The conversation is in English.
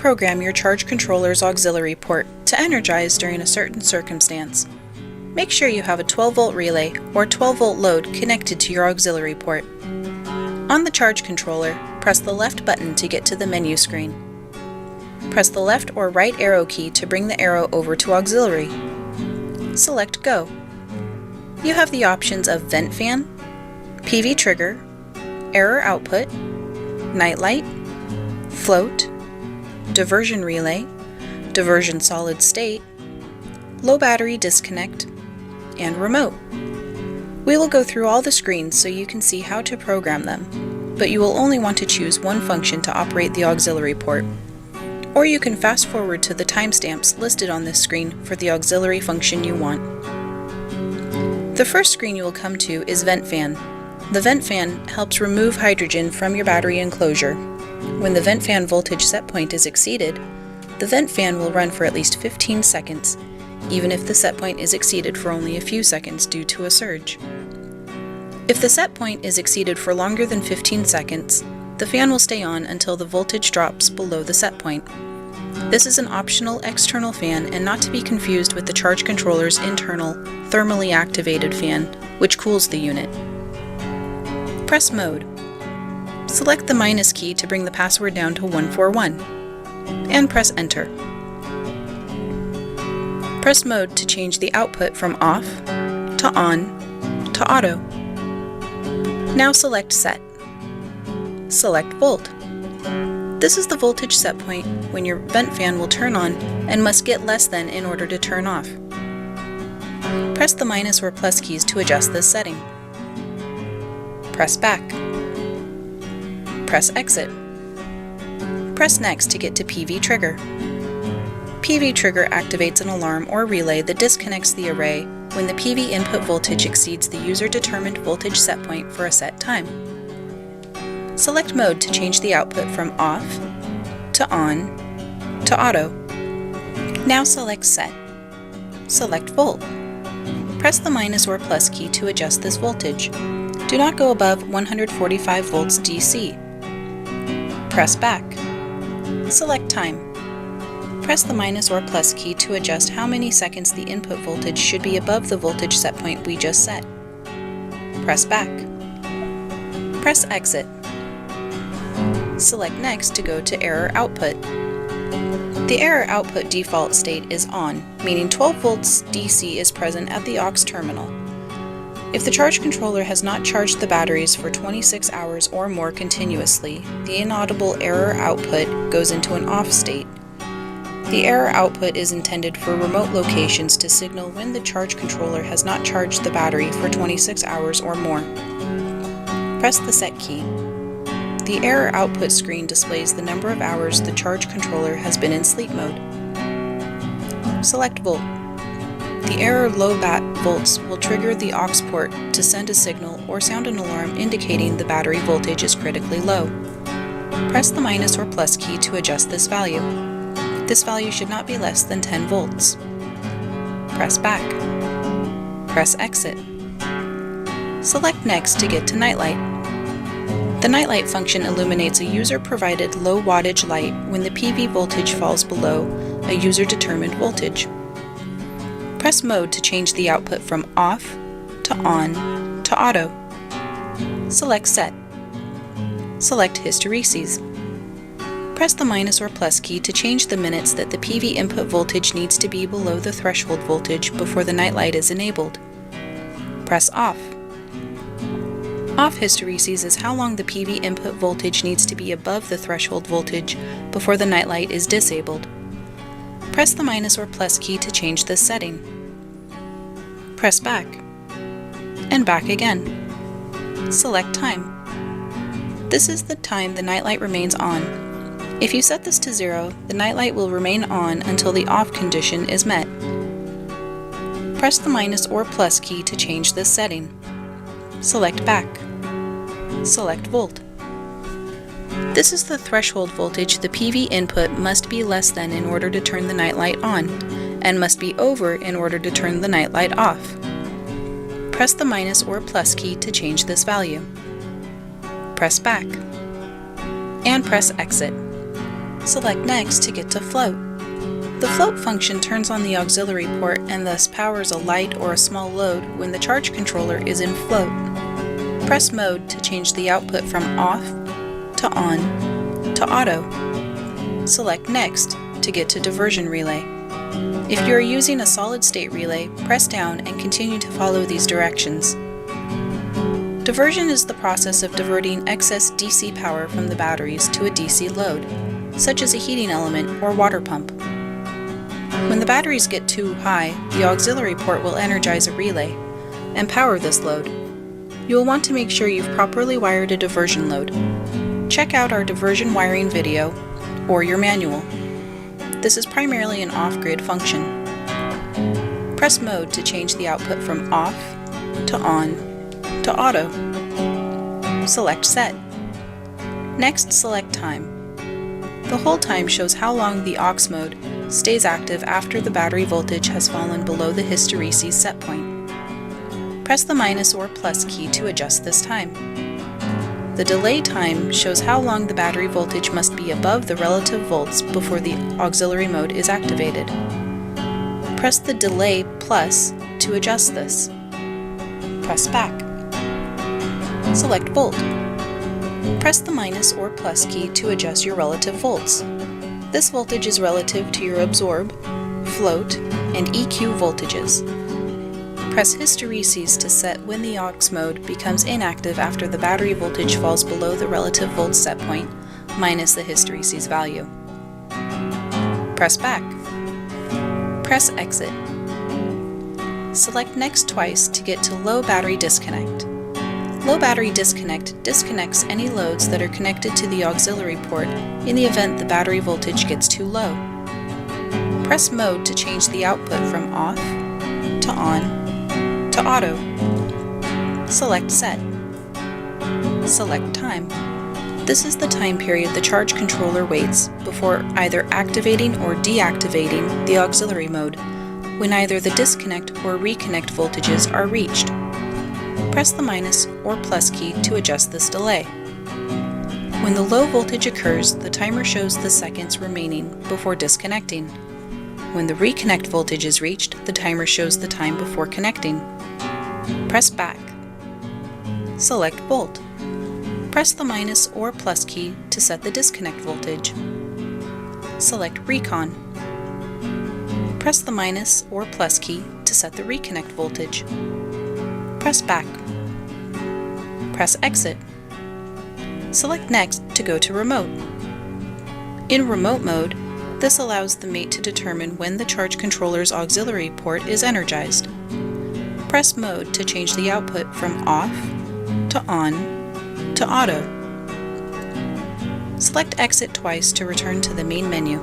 program your charge controller's auxiliary port to energize during a certain circumstance. Make sure you have a 12-volt relay or 12-volt load connected to your auxiliary port. On the charge controller, press the left button to get to the menu screen. Press the left or right arrow key to bring the arrow over to auxiliary. Select Go. You have the options of vent fan, PV trigger, error output, nightlight, float, diversion relay, diversion solid state, low battery disconnect, and remote. We will go through all the screens so you can see how to program them, but you will only want to choose one function to operate the auxiliary port. Or you can fast forward to the timestamps listed on this screen for the auxiliary function you want. The first screen you will come to is vent fan. The vent fan helps remove hydrogen from your battery enclosure. When the vent fan voltage set point is exceeded, the vent fan will run for at least 15 seconds, even if the set point is exceeded for only a few seconds due to a surge. If the set point is exceeded for longer than 15 seconds, the fan will stay on until the voltage drops below the set point. This is an optional external fan and not to be confused with the charge controller's internal, thermally activated fan, which cools the unit. Press Mode. Select the minus key to bring the password down to 141, and press Enter. Press Mode to change the output from off to on to auto. Now select Set. Select Volt. This is the voltage set point when your vent fan will turn on and must get less than in order to turn off. Press the minus or plus keys to adjust this setting. Press Back. Press Exit. Press Next to get to PV Trigger. PV Trigger activates an alarm or relay that disconnects the array when the PV input voltage exceeds the user-determined voltage set point for a set time. Select Mode to change the output from off to on to auto. Now select Set. Select Volt. Press the minus or plus key to adjust this voltage. Do not go above 145 volts DC. Press Back. Select Time. Press the minus or plus key to adjust how many seconds the input voltage should be above the voltage set point we just set. Press Back. Press Exit. Select Next to go to Error Output. The error output default state is on, meaning 12 volts DC is present at the AUX terminal. If the charge controller has not charged the batteries for 26 hours or more continuously, the inaudible error output goes into an off state. The error output is intended for remote locations to signal when the charge controller has not charged the battery for 26 hours or more. Press the Set key. The error output screen displays the number of hours the charge controller has been in sleep mode. Select Volt. The error low bat volts will trigger the AUX port to send a signal or sound an alarm indicating the battery voltage is critically low. Press the minus or plus key to adjust this value. This value should not be less than 10 volts. Press Back. Press Exit. Select Next to get to Nightlight. The nightlight function illuminates a user-provided low wattage light when the PV voltage falls below a user-determined voltage. Press Mode to change the output from off to on to auto. Select Set. Select Hystereses. Press the minus or plus key to change the minutes that the PV input voltage needs to be below the threshold voltage before the nightlight is enabled. Press Off. Off hystereses is how long the PV input voltage needs to be above the threshold voltage before the nightlight is disabled. Press the minus or plus key to change this setting. Press Back. And back again. Select Time. This is the time the nightlight remains on. If you set this to 0, the nightlight will remain on until the off condition is met. Press the minus or plus key to change this setting. Select Back. Select Volt. This is the threshold voltage the PV input must be less than in order to turn the nightlight on, and must be over in order to turn the nightlight off. Press the minus or plus key to change this value. Press Back. And press Exit. Select Next to get to Float. The float function turns on the auxiliary port and thus powers a light or a small load when the charge controller is in float. Press Mode to change the output from off to on to auto. Select Next to get to Diversion Relay. If you are using a solid-state relay, press down and continue to follow these directions. Diversion is the process of diverting excess DC power from the batteries to a DC load, such as a heating element or water pump. When the batteries get too high, the auxiliary port will energize a relay and power this load. You will want to make sure you've properly wired a diversion load. Check out our diversion wiring video or your manual. This is primarily an off-grid function. Press Mode to change the output from off to on to auto. Select Set. Next, select Time. The hold time shows how long the AUX mode stays active after the battery voltage has fallen below the hysteresis set point. Press the minus or plus key to adjust this time. The delay time shows how long the battery voltage must be above the relative volts before the auxiliary mode is activated. Press the delay plus to adjust this. Press back. Select volt. Press the minus or plus key to adjust your relative volts. This voltage is relative to your absorb, float, and EQ voltages. Press hysteresis to set when the AUX mode becomes inactive after the battery voltage falls below the relative volts set point minus the hysteresis value. Press back. Press Exit. Select Next twice to get to Low Battery Disconnect. Low Battery Disconnect disconnects any loads that are connected to the auxiliary port in the event the battery voltage gets too low. Press Mode to change the output from off to on to auto. Select Set. Select Time. This is the time period the charge controller waits before either activating or deactivating the auxiliary mode, when either the disconnect or reconnect voltages are reached. Press the minus or plus key to adjust this delay. When the low voltage occurs, the timer shows the seconds remaining before disconnecting. When the reconnect voltage is reached, the timer shows the time before connecting. Press back. Select volt. Press the minus or plus key to set the disconnect voltage. Select Recon. Press the minus or plus key to set the reconnect voltage. Press back. Press Exit. Select Next to go to Remote. In Remote mode, this allows the mate to determine when the charge controller's auxiliary port is energized. Press Mode to change the output from off to on to auto. Select Exit twice to return to the main menu.